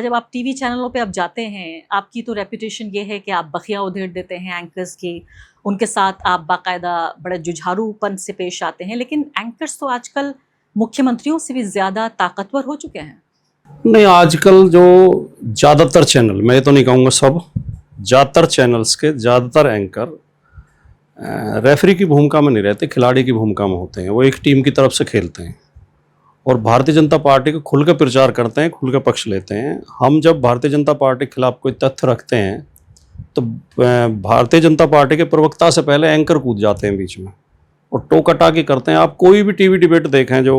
जब आप टीवी चैनलों पे अब जाते हैं, आपकी तो रेपुटेशन ये है कि आप बखिया उधेड़ देते हैं एंकर्स की, उनके साथ आप बाकायदा बड़े जुझारूपन से पेश आते हैं, लेकिन एंकर्स तो आजकल मुख्यमंत्रियों से भी ज़्यादा ताकतवर हो चुके हैं। नहीं, आजकल जो ज़्यादातर चैनल, मैं तो नहीं कहूँगा सब, ज़्यादातर चैनल्स के ज़्यादातर एंकर रेफरी की भूमिका में नहीं रहते, खिलाड़ी की भूमिका में होते हैं। वो एक टीम की तरफ से खेलते हैं और भारतीय जनता पार्टी को खुल के प्रचार करते हैं, खुल के पक्ष लेते हैं। हम जब भारतीय जनता पार्टी के खिलाफ कोई तथ्य रखते हैं तो भारतीय जनता पार्टी के प्रवक्ता से पहले एंकर कूद जाते हैं बीच में और टोकाटाकी करते हैं। आप कोई भी टीवी डिबेट देखें जो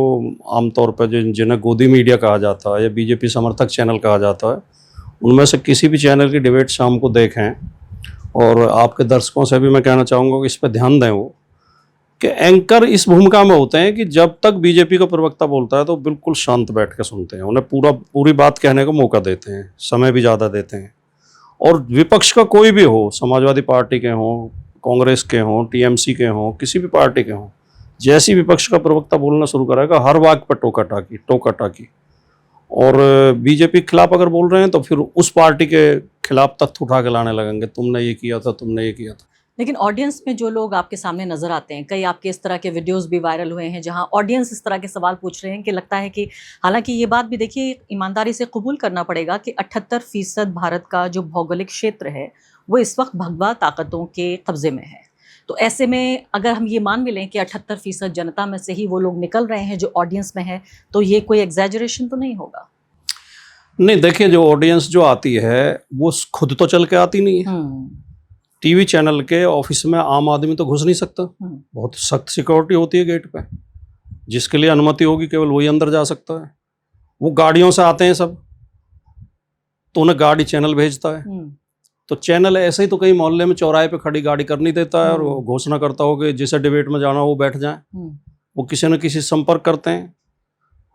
आमतौर पर जिन्हें गोदी मीडिया कहा जाता है या बीजेपी समर्थक चैनल कहा जाता है, उनमें से किसी भी चैनल की डिबेट शाम को देखें, और आपके दर्शकों से भी मैं कहना चाहूँगा कि इस पर ध्यान दें वो कि एंकर इस भूमिका में होते हैं कि जब तक बीजेपी का प्रवक्ता बोलता है तो बिल्कुल शांत बैठ के सुनते हैं, उन्हें पूरी बात कहने का मौका देते हैं, समय भी ज़्यादा देते हैं। और विपक्ष का कोई भी हो, समाजवादी पार्टी के हों, कांग्रेस के हों, टीएमसी के हों, किसी भी पार्टी के हों, जैसी विपक्ष का प्रवक्ता बोलना शुरू करेगा हर वाक्य पर टोकाटाकी। और बीजेपी के खिलाफ अगर बोल रहे हैं तो फिर उस पार्टी के खिलाफ तथ्य उठा के लाने लगेंगे, तुमने ये किया था, तुमने ये किया था। लेकिन ऑडियंस में जो लोग आपके सामने नजर आते हैं, कई आपके इस तरह के वीडियोस भी वायरल हुए हैं जहां ऑडियंस इस तरह के सवाल पूछ रहे हैं कि लगता है कि, हालांकि ये बात भी देखिए ईमानदारी से कबूल करना पड़ेगा कि 78% भारत का जो भौगोलिक क्षेत्र है वो इस वक्त भगवा ताकतों के कब्जे में है। तो ऐसे में अगर हम ये मान भी लें कि 78% जनता में से ही वो लोग निकल रहे हैं जो ऑडियंस में है, तो ये कोई एग्जैजरेशन तो नहीं होगा? नहीं, देखिए, जो ऑडियंस जो आती है वो खुद तो चल के आती नहीं है। टीवी चैनल के ऑफिस में आम आदमी तो घुस नहीं सकता, बहुत सख्त सिक्योरिटी होती है गेट पे, जिसके लिए अनुमति होगी केवल वही अंदर जा सकता है। वो गाड़ियों से आते हैं सब, तो उन्हें गाड़ी चैनल भेजता है, तो चैनल ऐसे ही तो कई मोहल्ले में चौराहे पे खड़ी गाड़ी कर नहीं देता है और वो घोषणा करता हो कि जिसे डिबेट में जाना हो वो बैठ जाए। वो किसी न किसी संपर्क करते हैं।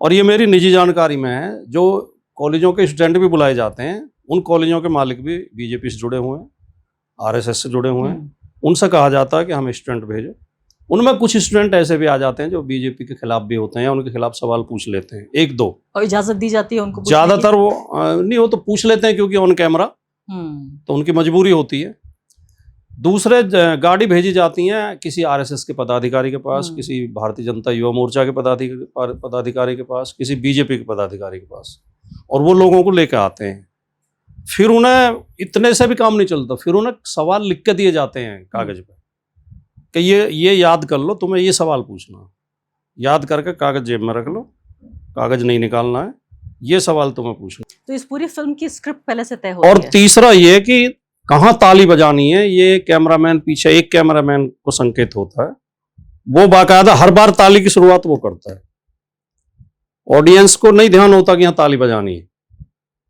और ये मेरी निजी जानकारी में है, जो कॉलेजों के स्टूडेंट भी बुलाए जाते हैं, उन कॉलेजों के मालिक भी बीजेपी से जुड़े हुए हैं, आरएसएस से जुड़े हुए हैं। उनसे कहा जाता है कि हम स्टूडेंट भेजो। उनमें कुछ स्टूडेंट ऐसे भी आ जाते हैं जो बीजेपी के खिलाफ भी होते हैं, उनके खिलाफ सवाल पूछ लेते हैं, एक दो, और इजाजत दी जाती है उनको? ज्यादातर वो नहीं हो तो पूछ लेते हैं, क्योंकि ऑन कैमरा तो उनकी मजबूरी होती है। दूसरे गाड़ी भेजी जाती हैं किसी आरएसएस के पदाधिकारी के पास, किसी भारतीय जनता युवा मोर्चा के पदाधिकारी के पास, किसी बीजेपी के पदाधिकारी के पास, और वो लोगों को लेकर आते हैं। फिर उन्हें इतने से भी काम नहीं चलता, फिर उन्हें सवाल लिख के दिए जाते हैं कागज पे कि ये याद कर लो, तुम्हें ये सवाल पूछना, याद करके कागज जेब में रख लो, कागज नहीं निकालना है, ये सवाल तुम्हें पूछना। तो इस पूरी फिल्म की स्क्रिप्ट पहले से तय होती है। और तीसरा ये कि कहाँ ताली बजानी है, ये कैमरामैन पीछे, एक कैमरामैन को संकेत होता है, वो बाकायदा हर बार ताली की शुरुआत वो करता है। ऑडियंस को नहीं ध्यान होता कि यहाँ ताली बजानी है,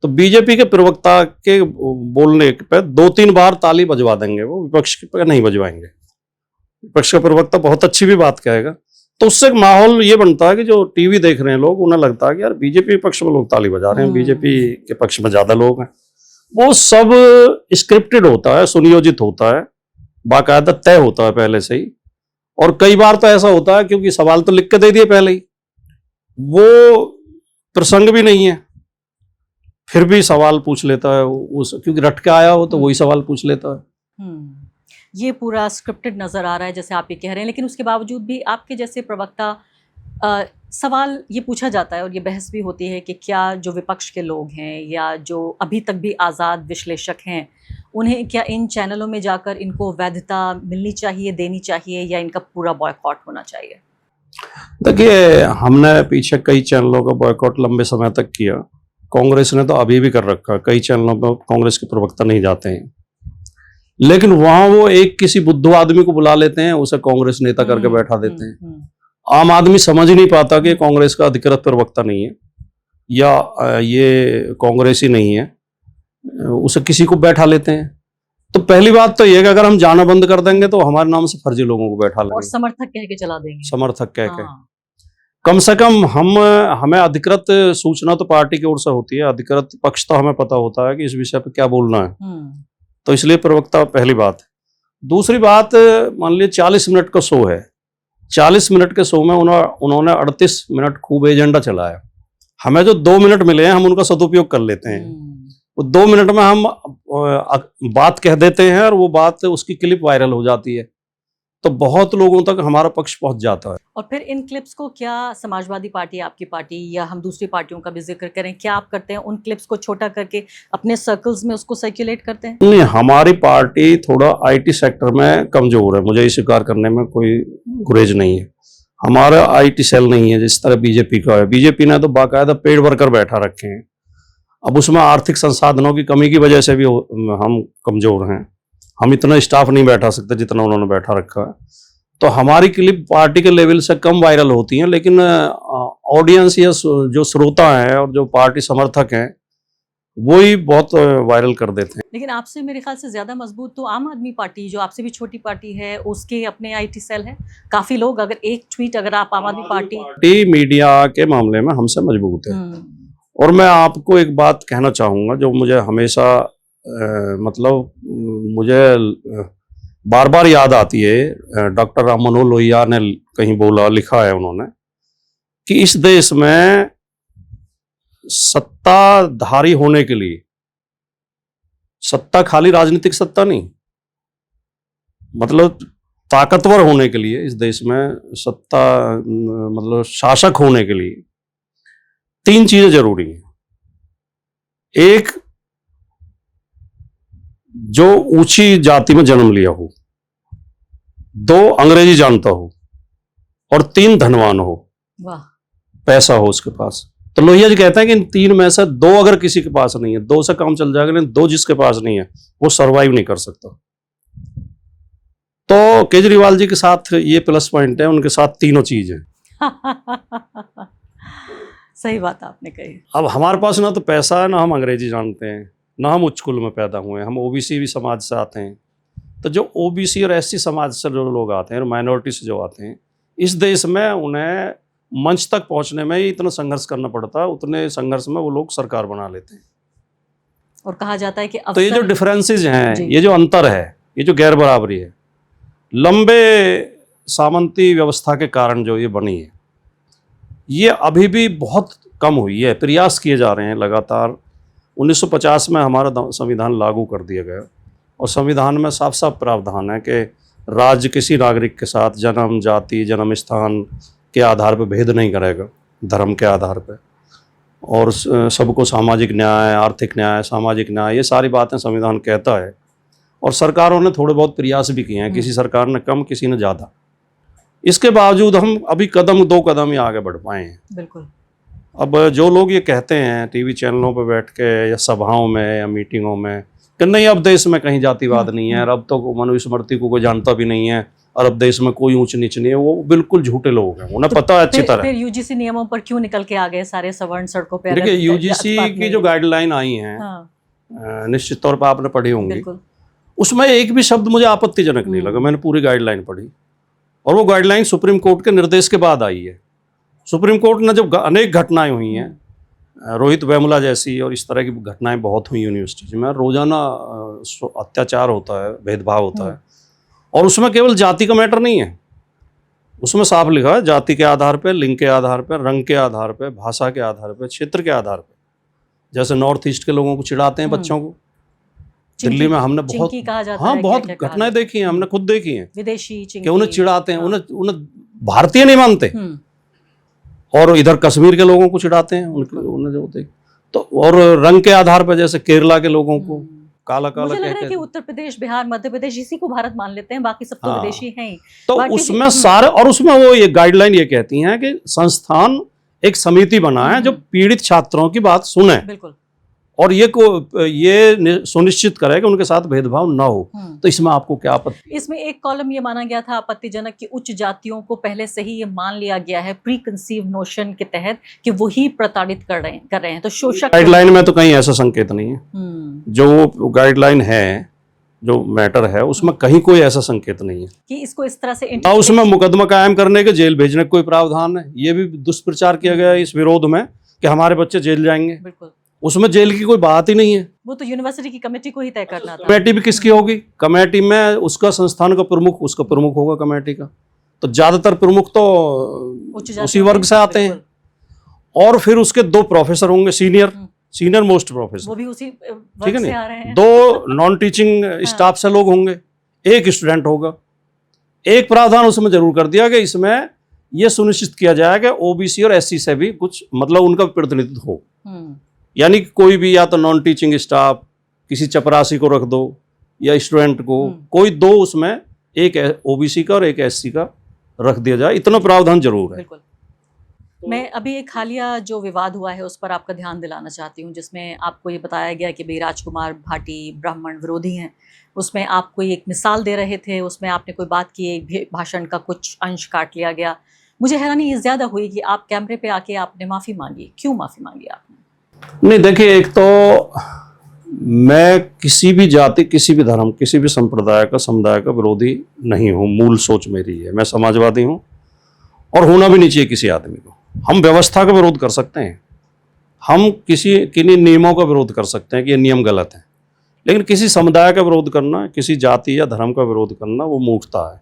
तो बीजेपी के प्रवक्ता के बोलने पे 2-3 बार ताली बजवा देंगे, वो विपक्ष के नहीं बजवाएंगे। विपक्ष का प्रवक्ता बहुत अच्छी भी बात कहेगा, तो उससे माहौल ये बनता है कि जो टीवी देख रहे हैं लोग, उन्हें लगता है कि यार बीजेपी पक्ष में लोग ताली बजा रहे हैं, बीजेपी के पक्ष में ज्यादा लोग हैं। वो सब स्क्रिप्टेड होता है, सुनियोजित होता है, बाकायदा तय होता है पहले से ही। और कई बार तो ऐसा होता है क्योंकि सवाल तो लिख के दे दिए पहले ही, वो प्रसंग भी नहीं है, फिर भी सवाल पूछ लेता है उस, क्योंकि रट के आया हो तो वही सवाल पूछ लेता है। ये पूरा स्क्रिप्टेड नजर आ रहा है जैसे आप ये कह रहे हैं, लेकिन उसके बावजूद भी आपके जैसे प्रवक्ता सवाल ये पूछा जाता है और ये बहस भी होती है कि क्या जो विपक्ष के लोग हैं या जो अभी तक भी आज़ाद विश्लेषक हैं, उन्हें क्या इन चैनलों में जाकर इनको वैधता मिलनी चाहिए, देनी चाहिए, या इनका पूरा बॉयकॉट होना चाहिए? देखिए, हमने पीछे कई चैनलों का बॉयकॉट लंबे समय तक किया, कांग्रेस ने तो अभी भी कर रखा, कई चैनलों पर कांग्रेस के प्रवक्ता नहीं जाते हैं, लेकिन वहां वो एक किसी बुद्धू आदमी को बुला लेते हैं, उसे कांग्रेस नेता करके बैठा देते हैं। आम आदमी समझ नहीं पाता कि कांग्रेस का अधिकृत प्रवक्ता नहीं है या ये कांग्रेसी नहीं है, उसे किसी को बैठा लेते हैं। तो पहली बात तो ये है कि अगर हम जाना बंद कर देंगे तो हमारे नाम से फर्जी लोगों को बैठा लेंगे, और समर्थक कह के चला देंगे, समर्थक कह के। कम से कम हमें अधिकृत सूचना तो पार्टी की ओर से होती है, अधिकृत पक्ष तो हमें पता होता है कि इस विषय पर क्या बोलना है, तो इसलिए प्रवक्ता पहली बात है। दूसरी बात, मान लीजिए 40 मिनट का शो है, 40 मिनट के शो में उन्होंने 38 मिनट खूब एजेंडा चलाया, हमें जो 2 मिनट मिले हैं हम उनका सदुपयोग कर लेते हैं। वो 2 मिनट में हम बात कह देते हैं और वो बात उसकी क्लिप वायरल हो जाती है, तो बहुत लोगों तक हमारा पक्ष पहुंच जाता है। और फिर इन क्लिप्स को क्या समाजवादी पार्टी, आपकी पार्टी या हम दूसरी पार्टियों का भी जिक्र करें, क्या आप करते हैं? उन क्लिप्स को छोटा करके अपने सर्कल्स में उसको सर्कुलेट करते हैं? नहीं, हमारी पार्टी थोड़ा आईटी सेक्टर में कमजोर है, मुझे ये स्वीकार करने में कोई गुरेज नहीं है। हमारा आईटी सेल नहीं है जिस तरह बीजेपी का है। बीजेपी ने तो बाकायदा पेड वर्कर बैठा रखे हैं। अब उसमें आर्थिक संसाधनों की कमी की वजह से भी हम कमजोर हैं। हम इतना स्टाफ नहीं बैठा सकते जितना उन्होंने बैठा रखा है। तो हमारी क्लिप पार्टी के लेवल से कम वायरल होती हैं, लेकिन ऑडियंस या जो श्रोता हैं और जो पार्टी समर्थक हैं वो ही बहुत वायरल कर देते हैं। लेकिन आपसे मेरे ख्याल से ज्यादा मजबूत तो आम आदमी पार्टी, जो आपसे भी छोटी पार्टी है, उसके अपने आईटी सेल है। काफी लोग, अगर एक ट्वीट अगर आप आम आदमी पार्टी मीडिया के मामले में हमसे मजबूत है। और मैं आपको एक बात कहना चाहूंगा जो मुझे हमेशा मुझे बार बार याद आती है। डॉक्टर राम मनोहर लोहिया ने कहीं बोला, लिखा है उन्होंने कि इस देश में सत्ताधारी होने के लिए, सत्ता खाली राजनीतिक सत्ता नहीं, मतलब ताकतवर होने के लिए इस देश में सत्ता, मतलब शासक होने के लिए 3 चीजें जरूरी हैं। एक, जो ऊंची जाति में जन्म लिया हो, 2 अंग्रेजी जानता हो, और 3 धनवान हो, वाह, पैसा हो उसके पास। तो लोहिया जी कहते हैं कि इन 3 में से 2 अगर किसी के पास नहीं है, 2 से काम चल जाएगा, लेकिन 2 जिसके पास नहीं है वो सरवाइव नहीं कर सकता। तो केजरीवाल जी के साथ ये प्लस पॉइंट है, उनके साथ तीनों चीज है। सही बात आपने कही। अब हमारे पास ना तो पैसा है, ना हम अंग्रेजी जानते हैं, ना हम उच्च कुल में पैदा हुए हैं, हम ओबीसी भी समाज से आते हैं। तो जो ओबीसी और एससी समाज से जो लोग आते हैं और माइनॉरिटी से जो आते हैं, इस देश में उन्हें मंच तक पहुंचने में ही इतना संघर्ष करना पड़ता है, उतने संघर्ष में वो लोग सरकार बना लेते हैं। और कहा जाता है कि तो ये जो डिफरेंसेस हैं, ये जो अंतर है, ये जो गैर बराबरी है, लंबे सामंती व्यवस्था के कारण जो ये बनी है, ये अभी भी बहुत कम हुई है। प्रयास किए जा रहे हैं लगातार। 1950 में हमारा संविधान लागू कर दिया गया और संविधान में साफ साफ प्रावधान है कि राज्य किसी नागरिक के साथ जन्म, जाति, जन्म स्थान के आधार पर भेद नहीं करेगा, धर्म के आधार पर, और सबको सामाजिक न्याय, आर्थिक न्याय, सामाजिक न्याय, ये सारी बातें संविधान कहता है। और सरकारों ने थोड़े बहुत प्रयास भी किए हैं, किसी सरकार ने कम, किसी ने ज़्यादा। इसके बावजूद हम अभी 2 कदम ही आगे बढ़ पाए हैं। बिल्कुल। अब जो लोग ये कहते हैं टीवी चैनलों पर बैठ के या सभाओं में या मीटिंगों में कि नहीं अब देश में कहीं जातिवाद नहीं है, और अब तो मनुस्मृति को कोई जानता भी नहीं है, और अब देश में कोई ऊंच नीच नहीं है, वो बिल्कुल झूठे लोग हैं, उन्हें पता है अच्छी तरह। फिर यूजीसी नियमों पर क्यों निकल के आ गए सारे सवर्ण सड़कों पे? देखिए, यूजीसी की जो गाइडलाइन आई हैं, निश्चित तौर पर आपने पढ़ी होंगी, उसमें एक भी शब्द मुझे आपत्तिजनक नहीं लगा। मैंने पूरी गाइडलाइन पढ़ी, और वो गाइडलाइन सुप्रीम कोर्ट के निर्देश के बाद आई है। सुप्रीम कोर्ट ने जब अनेक घटनाएं हुई हैं, रोहित वेमुला जैसी और इस तरह की घटनाएं बहुत हुई यूनिवर्सिटी में, रोजाना अत्याचार होता है, भेदभाव होता है, और उसमें केवल जाति का मैटर नहीं है, उसमें साफ लिखा है जाति के आधार पर, लिंग के आधार पर, रंग के आधार पर, भाषा के आधार पर, क्षेत्र के आधार पर। जैसे नॉर्थ ईस्ट के लोगों को चिढ़ाते हैं, बच्चों को, दिल्ली में हमने बहुत बहुत घटनाएं देखी हैं, हमने खुद देखी हैं, विदेशी कि उन्हें चिढ़ाते हैं, उन्हें भारतीय नहीं मानते, और इधर कश्मीर के लोगों को चिढ़ाते हैं, उन्हें जो देख। तो और रंग के आधार पर, जैसे केरला के लोगों को काला काला मुझे लग रहा है कि उत्तर प्रदेश, बिहार, मध्य प्रदेश इसी को भारत मान लेते हैं, बाकी सब तो विदेशी हैं ही। तो उसमें सारे, और उसमें वो ये गाइडलाइन ये कहती हैं कि संस्थान एक समिति बना है जो पीड़ित छात्रों की बात सुने, बिल्कुल, और ये सुनिश्चित करे कि उनके साथ भेदभाव ना हो। तो इसमें आपको क्या आपत्ति? इसमें एक कॉलम ये माना गया था आपत्तिजनक कि उच्च जातियों को पहले से ही ये मान लिया गया है प्री कंसीव नोशन के तहत कि वही प्रताड़ित कर रहे हैं। तो शोषक गाइडलाइन में तो कहीं ऐसा संकेत नहीं है। जो गाइडलाइन है, जो मैटर है, उसमें कहीं कोई ऐसा संकेत नहीं है कि इसको इस तरह से उसमें मुकदमा कायम करने के, जेल भेजने का कोई प्रावधान है। ये भी दुष्प्रचार किया गया इस विरोध में कि हमारे बच्चे जेल जाएंगे। बिल्कुल, उसमें जेल की कोई बात ही नहीं है। वो तो यूनिवर्सिटी की कमेटी को ही तय करना था। कमेटी भी किसकी होगी? कमेटी में उसका संस्थान का प्रमुख, उसका प्रमुख होगा कमेटी का। तो ज्यादातर प्रमुख तो उसी वर्ग से आते हैं। और फिर उसके 2 प्रोफेसर होंगे, सीनियर मोस्ट प्रोफेसर, वो भी उसी ठीक वर्ग है से आ रहे नहीं, हैं। 2 नॉन टीचिंग स्टाफ से लोग होंगे, 1 स्टूडेंट होगा। एक प्रावधान उसमें जरूर कर दिया कि इसमें यह सुनिश्चित किया जाए कि ओबीसी और एससी से भी कुछ मतलब उनका प्रतिनिधित्व हो। यानी कि कोई भी या तो नॉन टीचिंग स्टाफ, किसी चपरासी को रख दो या स्टूडेंट को, कोई 2 उसमें, एक ओबीसी का और एक एससी का रख दिया जाए, इतना प्रावधान जरूर है। बिल्कुल। मैं अभी एक हालिया जो विवाद हुआ है उस पर आपका ध्यान दिलाना चाहती हूँ, जिसमें आपको ये बताया गया कि भाई राजकुमार भाटी ब्राह्मण विरोधी हैं। उसमें आप कोई एक मिसाल दे रहे थे, उसमें आपने कोई बात की, एक भाषण का कुछ अंश काट लिया गया। मुझे हैरानी ये ज़्यादा हुई कि आप कैमरे पे आके आपने माफ़ी मांगी। क्यों माफ़ी मांगी आपने? नहीं देखिए, एक तो मैं किसी भी जाति, किसी भी धर्म, किसी भी संप्रदाय का, समुदाय का विरोधी नहीं हूँ। मूल सोच मेरी है, मैं समाजवादी हूँ और होना भी नहीं चाहिए किसी आदमी को। हम व्यवस्था का विरोध कर सकते हैं, हम किन्हीं नियमों का विरोध कर सकते हैं कि ये नियम गलत है, लेकिन किसी समुदाय का विरोध करना, किसी जाति या धर्म का विरोध करना, वो मूर्खता है।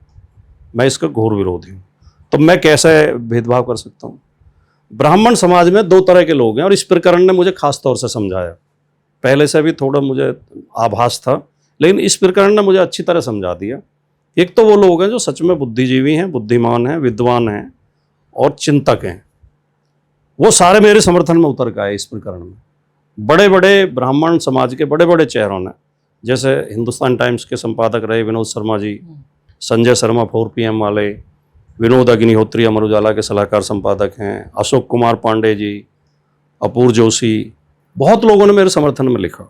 मैं इसका घोर विरोधी हूँ। तो मैं कैसे भेदभाव कर सकता हूँ? ब्राह्मण समाज में 2 तरह के लोग हैं और इस प्रकरण ने मुझे खास तौर से समझाया। पहले से भी थोड़ा मुझे आभास था, लेकिन इस प्रकरण ने मुझे अच्छी तरह समझा दिया। एक तो वो लोग हैं जो सच में बुद्धिजीवी हैं, बुद्धिमान हैं, विद्वान हैं और चिंतक हैं। वो सारे मेरे समर्थन में उतर के आए इस प्रकरण में। बड़े बड़े ब्राह्मण समाज के बड़े बड़े चेहरों ने, जैसे हिंदुस्तान टाइम्स के संपादक रहे विनोद शर्मा जी, संजय शर्मा 4PM वाले, विनोद अग्निहोत्री अमर उजाला के सलाहकार संपादक हैं, अशोक कुमार पांडे जी, अपूर जोशी, बहुत लोगों ने मेरे समर्थन में लिखा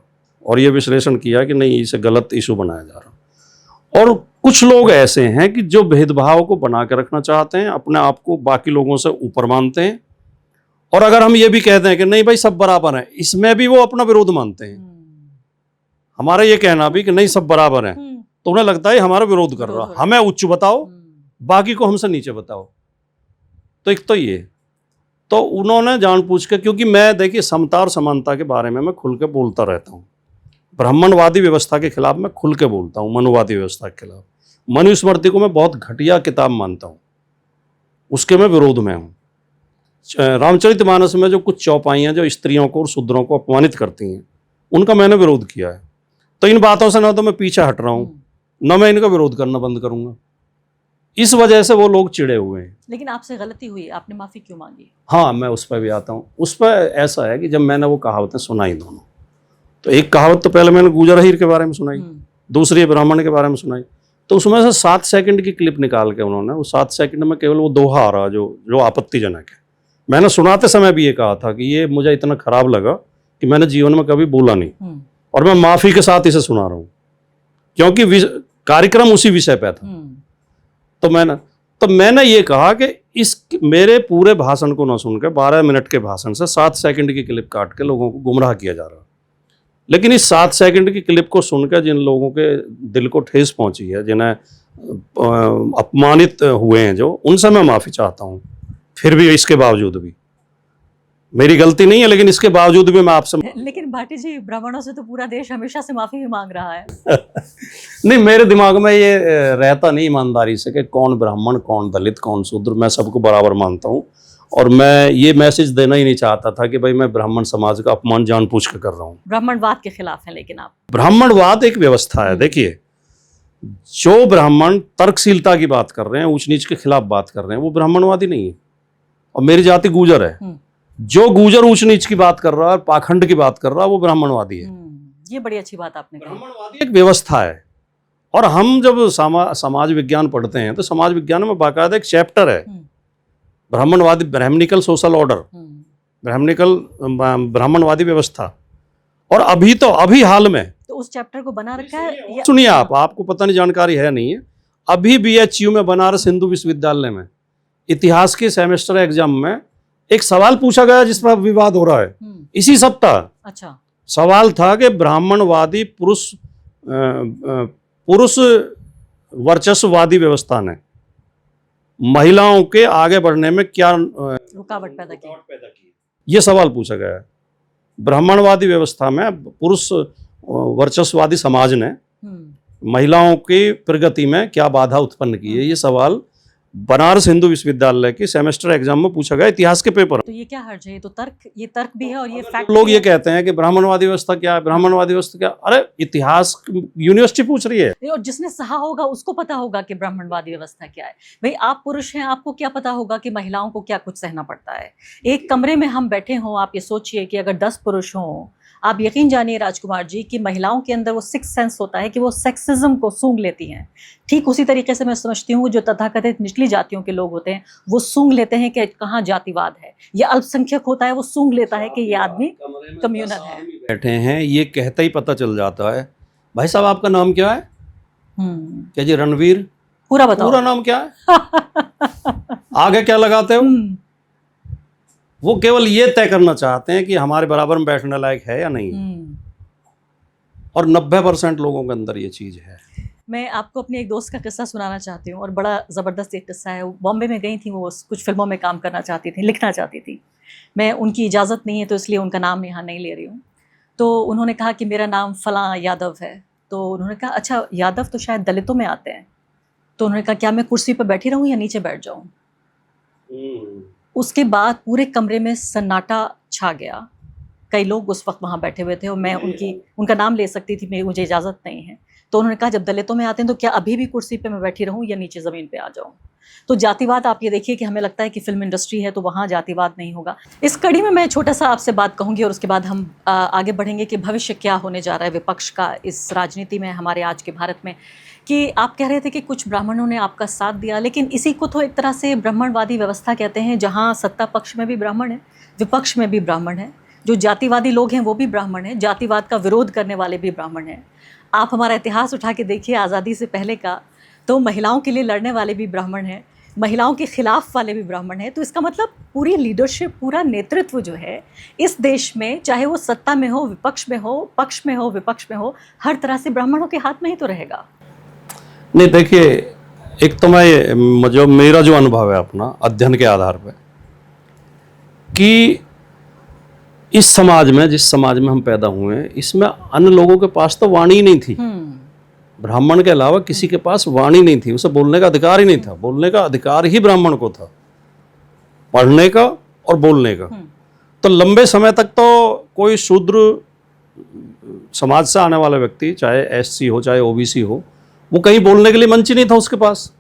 और ये विश्लेषण किया कि नहीं, इसे गलत इशू बनाया जा रहा। और कुछ लोग ऐसे हैं कि जो भेदभाव को बना के रखना चाहते हैं, अपने आप को बाकी लोगों से ऊपर मानते हैं, और अगर हम ये भी कहते हैं कि नहीं भाई सब बराबर हैं, इसमें भी वो अपना विरोध मानते हैं। हमारा ये कहना भी कि नहीं सब बराबर हैं, तो उन्हें लगता है हमारा विरोध कर रहा, हमें उच्च बताओ, बाकी को हमसे नीचे बताओ। तो एक तो ये, तो उन्होंने जानबूझ के, क्योंकि मैं देखिए समता और समानता के बारे में मैं खुल के बोलता रहता हूँ। ब्राह्मणवादी व्यवस्था के खिलाफ मैं खुल के बोलता हूँ, मनुवादी व्यवस्था के खिलाफ। मनुस्मृति को मैं बहुत घटिया किताब मानता हूँ, उसके मैं विरोध में हूँ। रामचरितमानस में जो कुछ चौपाइयाँ जो स्त्रियों को और शूद्रों को अपमानित करती हैं, उनका मैंने विरोध किया है। तो इन बातों से ना तो मैं पीछे हट रहा हूँ, ना मैं इनका विरोध करना बंद करूँगा। इस वजह से वो लोग चिड़े हुए हैं। लेकिन आपसे गलती हुई, आपने माफ़ी क्यों मांगी? हाँ, मैं उस पर भी आता हूँ। उस पर ऐसा है कि जब मैंने वो कहावतें सुनाई दोनों, तो एक कहावत तो पहले मैंने गुजर हीर के बारे में सुनाई, दूसरी ब्राह्मण के बारे में सुनाई। तो उसमें से 7 सेकंड की क्लिप निकाल के उन्होंने, वो 7 सेकंड में केवल वो दोहा आ रहा जो आपत्तिजनक है। मैंने सुनाते समय भी ये कहा था कि ये मुझे इतना खराब लगा कि मैंने जीवन में कभी बोला नहीं, और मैं माफ़ी के साथ इसे सुना रहा हूँ, क्योंकि कार्यक्रम उसी विषय पे था। तो मैंने ये कहा कि इस मेरे पूरे भाषण को ना सुनकर 12 मिनट के भाषण से 7 सेकंड की क्लिप काट के लोगों को गुमराह किया जा रहा। लेकिन इस 7 सेकंड की क्लिप को सुनकर जिन लोगों के दिल को ठेस पहुंची है, जिन्हें अपमानित हुए हैं, जो उनसे मैं माफ़ी चाहता हूँ। फिर भी इसके बावजूद भी मेरी गलती नहीं है, लेकिन इसके बावजूद भी मैं आपसे लेकिन भाटी जी, ब्राह्मणों से तो पूरा देश हमेशा से माफ़ी भी मांग रहा है। नहीं, मेरे दिमाग में ये रहता नहीं ईमानदारी से कि कौन ब्राह्मण, कौन दलित, कौन शूद्र, मैं सबको बराबर मानता हूँ। और मैं ये मैसेज देना ही नहीं चाहता था कि भाई मैं ब्राह्मण समाज का अपमान जानबूझ कर कर रहा हूँ। ब्राह्मणवाद के खिलाफ हैं लेकिन आप? ब्राह्मणवाद एक व्यवस्था है। देखिए, जो ब्राह्मण तर्कशीलता की बात कर रहे हैं, ऊंच नीच के खिलाफ बात कर रहे हैं, वो ब्राह्मणवादी नहीं है। और मेरी जाति गुजर है, जो गुजर ऊंच नीच की बात कर रहा है, पाखंड की बात कर रहा है, वो ब्राह्मणवादी है। ये बड़ी अच्छी बात आपने कही। ब्राह्मणवादी एक व्यवस्था है। और हम जब समाज विज्ञान पढ़ते हैं तो समाज विज्ञान में बाकायदा एक चैप्टर है ब्राह्मणवादी, ब्राह्मणिकल सोशल ऑर्डर, ब्राह्मणवादी व्यवस्था। और अभी हाल में तो उस चैप्टर को बना रखा है। सुनिए, आपको पता नहीं, जानकारी है नहीं है, अभी BHU में, बनारस हिंदू विश्वविद्यालय में इतिहास के सेमेस्टर एग्जाम में एक सवाल पूछा गया जिस पर विवाद हो रहा है इसी सप्ताह। अच्छा। सवाल था कि ब्राह्मणवादी पुरुष वर्चस्ववादी व्यवस्था ने महिलाओं के आगे बढ़ने में क्या रुकावट पैदा की, ये सवाल पूछा गया है। ब्राह्मणवादी व्यवस्था में पुरुष वर्चस्ववादी समाज ने महिलाओं की प्रगति में क्या बाधा उत्पन्न की है, ये सवाल बनारस हिंदू विश्वविद्यालय की सेमेस्टर एग्जाम में पूछा गया इतिहास के पेपर। तो ये क्या हर्ज है? ये तो तर्क भी है और ये फैक्ट लोग ये कहते हैं कि ब्राह्मणवादी व्यवस्था क्या है, ब्राह्मणवादी व्यवस्था क्या, अरे इतिहास यूनिवर्सिटी पूछ रही है। और जिसने सहा होगा उसको पता होगा कि ब्राह्मणवादी व्यवस्था क्या है। भाई आप पुरुष हैं, आपको क्या पता होगा कि महिलाओं को क्या कुछ सहना पड़ता है। एक कमरे में हम बैठे हों, आप ये सोचिए कि अगर 10 पुरुष हों, आप यकीन जानिए राजकुमार जी कि महिलाओं के अंदर वो सिक्स सेंस होता है कि वो सेक्सिज्म को सूंघ लेती हैं। ठीक उसी तरीके से मैं समझती हूँ जो तथाकथित निचली जातियों के लोग होते हैं वो सूंघ लेते हैं कि कहाँ जातिवाद है। ये अल्पसंख्यक होता है, वो सूंघ लेता है कि ये आदमी कम्युनल है। बैठे हैं, ये कहते ही पता चल जाता है, भाई साहब आपका नाम क्या है? क्या जी रणवीर? पूरा बताओ। पूरा नाम क्या है? आगे क्या लगाते हो? वो केवल ये तय करना चाहते हैं कि हमारे बराबर में बैठने लायक है या नहीं। और 90% लोगों के अंदर ये चीज है। मैं आपको अपने एक दोस्त का किस्सा सुनाना चाहती हूँ और बड़ा ज़बरदस्त एक किस्सा है। बॉम्बे में गई थी, वो कुछ फिल्मों में काम करना चाहती थी, लिखना चाहती थी। मैं उनकी इजाज़त नहीं है तो इसलिए उनका नाम यहाँ नहीं ले रही हूँ। तो उन्होंने कहा कि मेरा नाम फ़लाँ यादव है। तो उन्होंने कहा अच्छा यादव तो शायद दलितों में आते हैं। तो उन्होंने कहा क्या मैं कुर्सी पर बैठी रहूँ या नीचे बैठ जाऊँ? उसके बाद पूरे कमरे में सन्नाटा छा गया। कई लोग उस वक्त वहाँ बैठे हुए थे और मैं उनका नाम ले सकती थी, मुझे इजाज़त नहीं है। तो उन्होंने कहा जब दलितों में आते हैं तो क्या अभी भी कुर्सी पे मैं बैठी रहूँ या नीचे ज़मीन पे आ जाऊँ? तो जातिवाद आप ये देखिए कि हमें लगता है कि फिल्म इंडस्ट्री है तो वहाँ जातिवाद नहीं होगा। इस कड़ी में मैं छोटा सा आपसे बात कहूँगी और उसके बाद हम आगे बढ़ेंगे कि भविष्य क्या होने जा रहा है विपक्ष का इस राजनीति में हमारे आज के भारत में। कि आप कह रहे थे कि कुछ ब्राह्मणों ने आपका साथ दिया, लेकिन इसी को तो एक तरह से ब्राह्मणवादी व्यवस्था कहते हैं, जहाँ सत्ता पक्ष में भी ब्राह्मण है, विपक्ष में भी ब्राह्मण है, जो जातिवादी लोग हैं वो भी ब्राह्मण हैं, जातिवाद का विरोध करने वाले भी ब्राह्मण हैं। आप हमारा इतिहास उठा के देखिए आज़ादी से पहले का, तो महिलाओं के लिए लड़ने वाले भी ब्राह्मण हैं, महिलाओं के खिलाफ वाले भी ब्राह्मण हैं। तो इसका मतलब पूरी लीडरशिप, पूरा नेतृत्व जो है इस देश में, चाहे वो सत्ता में हो, विपक्ष में हो, पक्ष में हो, विपक्ष में हो, हर तरह से ब्राह्मणों के हाथ में ही तो रहेगा। नहीं देखिए, एक तो मैं मेरा जो अनुभव है अपना अध्ययन के आधार पर, कि इस समाज में, जिस समाज में हम पैदा हुए हैं, इसमें अन्य लोगों के पास तो वाणी ही नहीं थी। ब्राह्मण के अलावा किसी के पास वाणी नहीं थी, उसे बोलने का अधिकार ही नहीं था। बोलने का अधिकार ही ब्राह्मण को था, पढ़ने का और बोलने का। तो लंबे समय तक तो कोई शूद्र समाज से आने वाला व्यक्ति, चाहे एससी हो चाहे ओबीसी हो, वो कहीं बोलने के लिए मंच ही नहीं था उसके पास।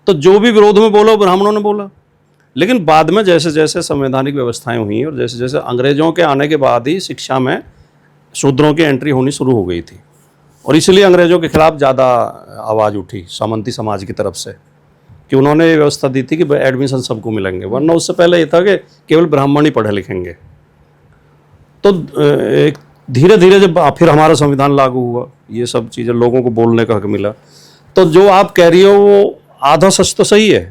तो जो भी विरोध में बोला ब्राह्मणों ने बोला। लेकिन बाद में जैसे जैसे संवैधानिक व्यवस्थाएं हुई और जैसे जैसे अंग्रेजों के आने के बाद ही शिक्षा में शूद्रों की एंट्री होनी शुरू हो गई थी, और इसलिए अंग्रेजों के खिलाफ ज़्यादा आवाज़ उठी सामंती समाज की तरफ से, कि उन्होंने ये व्यवस्था दी थी कि एडमिशन सबको मिलेंगे, वरना उससे पहले ये था कि केवल ब्राह्मण ही पढ़े लिखेंगे। तो धीरे धीरे जब फिर हमारा संविधान लागू हुआ, ये सब चीज़ें, लोगों को बोलने का हक मिला। तो जो आप कह रही हो वो आधा सच तो सही है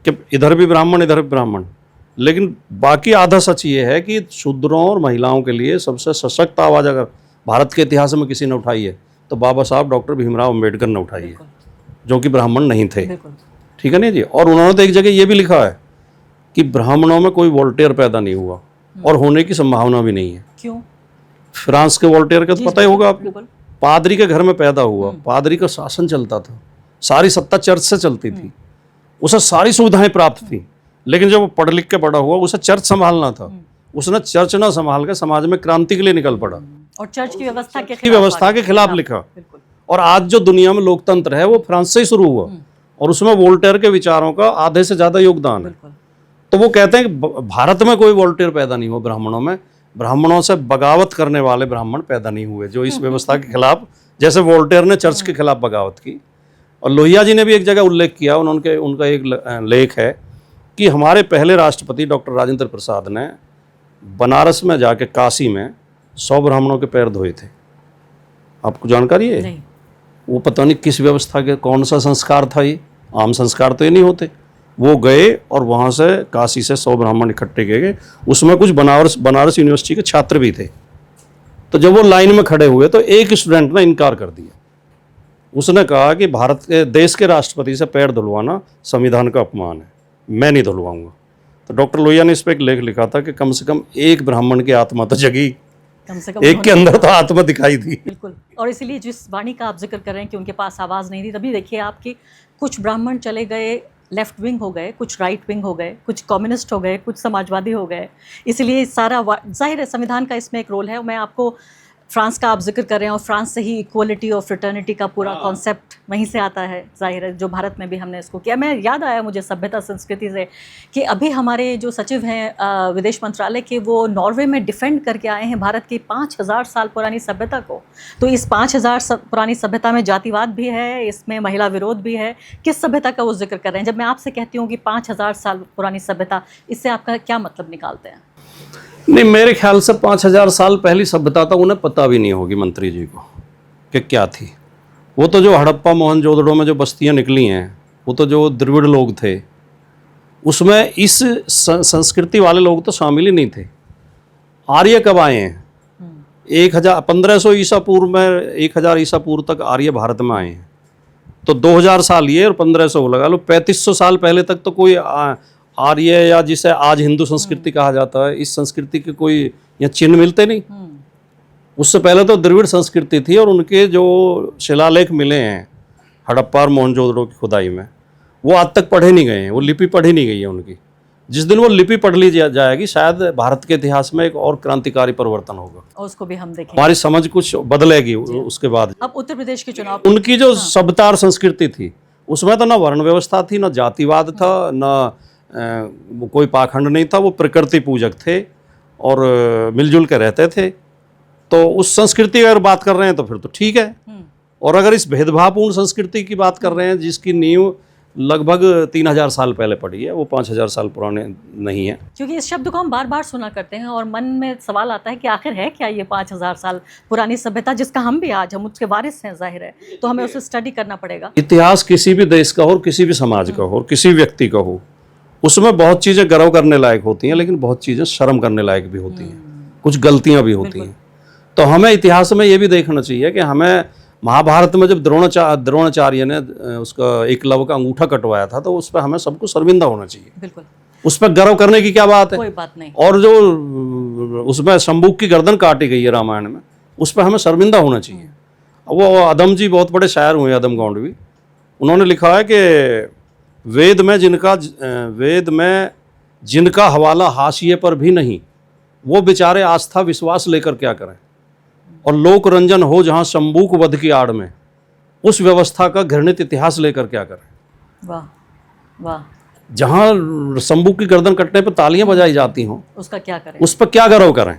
कि इधर भी ब्राह्मण इधर भी ब्राह्मण, लेकिन बाकी आधा सच ये है कि शूद्रों और महिलाओं के लिए सबसे सशक्त आवाज़ अगर भारत के इतिहास में किसी ने उठाई है तो बाबा साहब डॉक्टर भीमराव अम्बेडकर ने उठाई है, जो कि ब्राह्मण नहीं थे। ठीक है नहीं जी। और उन्होंने तो एक जगह ये भी लिखा है कि ब्राह्मणों में कोई वोल्टेयर पैदा नहीं हुआ और होने की संभावना भी नहीं है। क्यों? फ्रांस के वोल्टेयर का तो पता ही होगा आपको, पादरी के घर में पैदा हुआ, पादरी का शासन चलता था, सारी सत्ता चर्च से चलती थी, उसे सारी सुविधाएं प्राप्त थी, लेकिन जब वो पढ़ लिख के बड़ा हुआ, उसे चर्च संभालना था, उसने चर्च ना संभाल के समाज में क्रांति के लिए निकल पड़ा और चर्च की व्यवस्था के खिलाफ लिखा। और आज जो दुनिया में लोकतंत्र है वो फ्रांस से ही शुरू हुआ, और उसमें वोल्टेयर के विचारों का आधे से ज्यादा योगदान है। तो वो कहते हैं कि भारत में कोई वोल्टेयर पैदा नहीं हुआ ब्राह्मणों में, ब्राह्मणों से बगावत करने वाले ब्राह्मण पैदा नहीं हुए जो इस व्यवस्था के खिलाफ, जैसे वोल्टेयर ने चर्च के खिलाफ बगावत की। और लोहिया जी ने भी एक जगह उल्लेख किया, उनका एक लेख है कि हमारे पहले राष्ट्रपति डॉक्टर राजेंद्र प्रसाद ने बनारस में जाके काशी में 100 ब्राह्मणों के पैर धोए थे। आपको जानकारी है? नहीं। वो पता नहीं किस व्यवस्था के, कौन सा संस्कार था ये, आम संस्कार तो ये नहीं होते। वो गए और वहाँ से काशी से 100 ब्राह्मण इकट्ठे किए गए, उसमें कुछ बनारस यूनिवर्सिटी के छात्र भी थे। तो जब वो लाइन में खड़े हुए तो एक स्टूडेंट ने इनकार कर दिया, उसने कहा कि भारत के देश के राष्ट्रपति से पैर धुलवाना संविधान का अपमान है, मैं नहीं धुलवाऊंगा। तो डॉक्टर लोहिया ने इस पर एक लेख लिखा था कि कम से कम एक ब्राह्मण की आत्मा तो जगी, कम से कम एक के अंदर तो आत्मा दिखाई दी। बिल्कुल। और इसीलिए जिस वाणी का आप जिक्र कर रहे हैं कि उनके पास आवाज़ नहीं थी, तभी देखिए आपकी कुछ ब्राह्मण चले गए लेफ्ट विंग हो गए, कुछ राइट विंग हो गए, कुछ कम्युनिस्ट हो गए, कुछ समाजवादी हो गए। इसलिए सारा जाहिर है संविधान का इसमें एक रोल है। मैं आपको फ्रांस का आप जिक्र कर रहे हैं और फ्रांस से ही इक्वलिटी और फ्रेटर्निटी का पूरा कॉन्सेप्ट वहीं से आता है, जाहिर है, जो भारत में भी हमने इसको किया। मैं याद आया मुझे सभ्यता संस्कृति से कि अभी हमारे जो सचिव हैं विदेश मंत्रालय के, वो नॉर्वे में डिफेंड करके आए हैं भारत की 5000 साल पुरानी सभ्यता को। तो इस 5000 पुरानी सभ्यता में जातिवाद भी है, इसमें महिला विरोध भी है। किस सभ्यता का वो जिक्र कर रहे हैं? जब मैं आपसे कहती हूँ कि 5000 साल पुरानी सभ्यता, इससे आपका क्या मतलब निकालते हैं? नहीं, मेरे ख्याल से 5000 साल पहली सभ्यता तो उन्हें पता भी नहीं होगी मंत्री जी को कि क्या थी। वो तो जो हड़प्पा मोहनजोदड़ो में जो बस्तियां निकली हैं, वो तो जो द्रविड़ लोग थे, उसमें इस संस्कृति वाले लोग तो शामिल ही नहीं थे। आर्य कब आए हैं? 1500 ईसा पूर्व में, 1000 ईसा पूर्व तक आर्य भारत में आए हैं। तो 2000 साल ये और 1500 लगा लो, 3500 साल पहले तक तो कोई आर्य या जिसे आज हिंदू संस्कृति कहा जाता है, इस संस्कृति के कोई यहाँ चिन्ह मिलते नहीं। उससे पहले तो द्रविड़ संस्कृति थी और उनके जो शिलालेख मिले हैं हड़प्पा और मोहनजोदड़ो की खुदाई में, वो आज तक पढ़े नहीं गए हैं, वो लिपि पढ़ी नहीं गई है उनकी। जिस दिन वो लिपि पढ़ ली जाएगी, शायद भारत के इतिहास में एक और क्रांतिकारी परिवर्तन होगा और उसको भी हम देखेंगे, हमारी समझ कुछ बदलेगी उसके बाद। अब उत्तर प्रदेश के चुनाव, उनकी जो सभ्यता और संस्कृति थी, उसमें तो ना वर्ण व्यवस्था थी, ना जातिवाद था, ना कोई पाखंड नहीं था। वो प्रकृति पूजक थे और मिलजुल के रहते थे। तो उस संस्कृति की अगर बात कर रहे हैं तो फिर तो ठीक है। और अगर इस भेदभावपूर्ण संस्कृति की बात कर रहे हैं जिसकी नींव लगभग 3000 साल पहले पड़ी है, वो 5000 साल पुराने नहीं है। क्योंकि इस शब्द को हम बार बार सुना करते हैं और मन में सवाल आता है कि आखिर है क्या ये 5000 साल पुरानी सभ्यता, जिसका हम भी आज हम उसके वारिस हैं, जाहिर है, तो हमें उसे स्टडी करना पड़ेगा। इतिहास किसी भी देश का हो, किसी भी समाज का हो, किसी व्यक्ति का हो, उसमें बहुत चीज़ें गर्व करने लायक होती हैं, लेकिन बहुत चीज़ें शर्म करने लायक भी होती हैं, कुछ गलतियां भी होती हैं। तो हमें इतिहास में ये भी देखना चाहिए कि हमें महाभारत में जब द्रोणाचार्य ने उसका एकलव्य का अंगूठा कटवाया था, तो उस पर हमें सबको शर्मिंदा होना चाहिए। बिल्कुल, उस पर गर्व करने की क्या बात है? कोई बात नहीं। और जो उसमें शंभुक की गर्दन काटी गई है रामायण में, उस पर हमें शर्मिंदा होना चाहिए। वो अदम जी बहुत बड़े शायर हुए, अदम गौंडवी, उन्होंने लिखा है कि वेद में जिनका हवाला हाशिए पर भी नहीं, वो बेचारे आस्था विश्वास लेकर क्या करें। और लोक रंजन हो जहाँ शंभुक वध की आड़ में, उस व्यवस्था का घृणित इतिहास लेकर क्या करें। वाह वाह। जहाँ शंभुक की गर्दन कटने पर तालियां बजाई जाती हों, उसका क्या करें, उस पर क्या गर्व करें।